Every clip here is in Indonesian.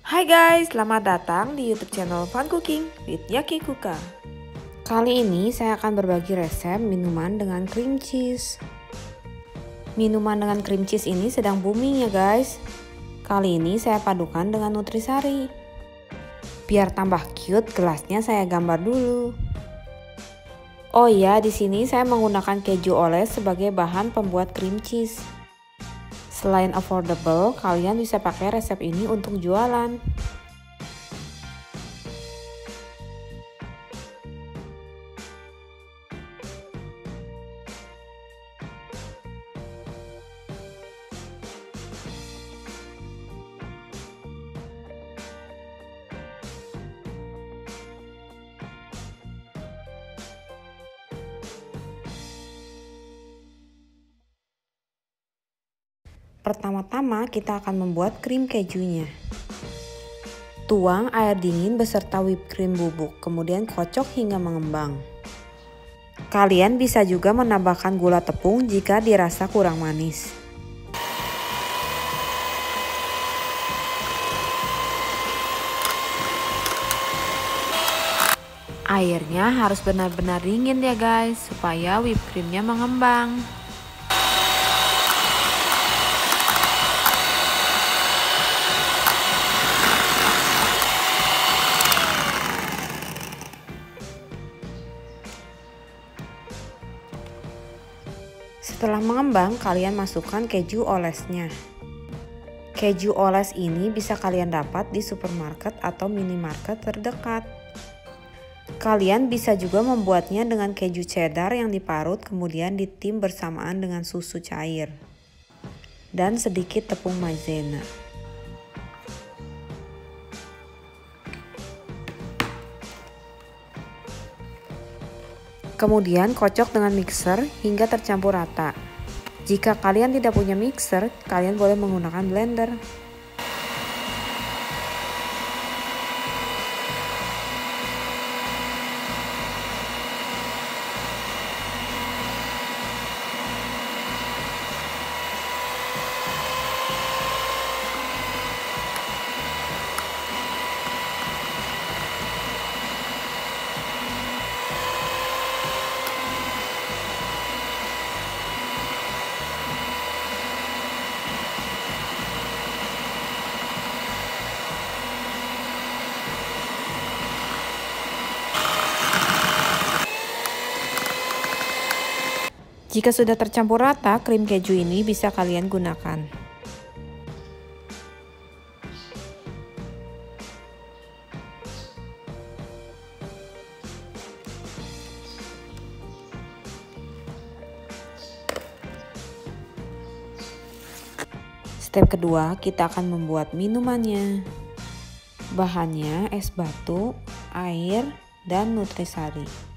Hai guys, selamat datang di YouTube channel Fun Cooking with Yaki Kuka. Kali ini saya akan berbagi resep minuman dengan cream cheese. Minuman dengan cream cheese ini sedang booming ya guys. Kali ini saya padukan dengan nutrisari. Biar tambah cute, gelasnya saya gambar dulu. Oh iya, di sini saya menggunakan keju oles sebagai bahan pembuat cream cheese. Selain affordable, kalian bisa pakai resep ini untuk jualan. Pertama-tama kita akan membuat krim kejunya. Tuang air dingin beserta whipped cream bubuk, kemudian kocok hingga mengembang. Kalian bisa juga menambahkan gula tepung jika dirasa kurang manis. Airnya harus benar-benar dingin ya guys, supaya whipped creamnya mengembang. Setelah mengembang, kalian masukkan keju olesnya. Keju oles ini bisa kalian dapat di supermarket atau minimarket terdekat. Kalian bisa juga membuatnya dengan keju cheddar yang diparut kemudian ditim bersamaan dengan susu cair dan sedikit tepung maizena. Kemudian kocok dengan mixer hingga tercampur rata. Jika kalian tidak punya mixer, kalian boleh menggunakan blender. Jika sudah tercampur rata, krim keju ini bisa kalian gunakan. Step kedua, kita akan membuat minumannya. Bahannya es batu, air, dan nutrisari.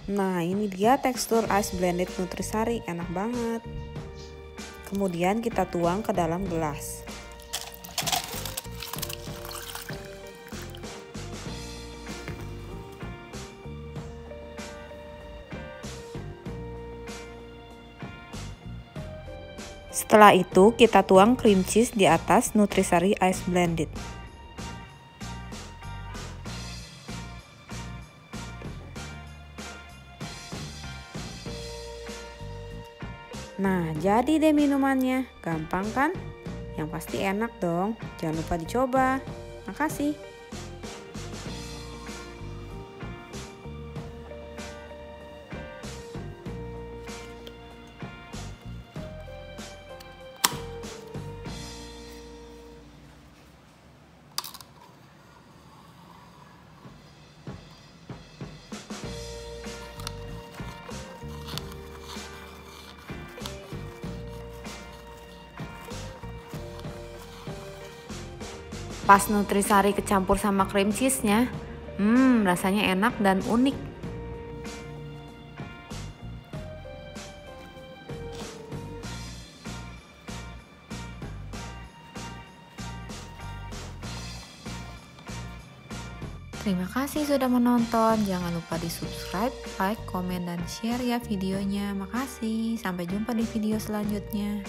Nah, ini dia tekstur ice blended nutrisari, enak banget. Kemudian kita tuang ke dalam gelas. Setelah itu kita tuang cream cheese di atas nutrisari ice blended. Nah, jadi deh minumannya. Gampang kan? Yang pasti enak dong. Jangan lupa dicoba. Makasih. Pas nutrisari kecampur sama cream cheese-nya, rasanya enak dan unik. Terima kasih sudah menonton. Jangan lupa di subscribe, like, komen, dan share ya videonya. Makasih. Sampai jumpa di video selanjutnya.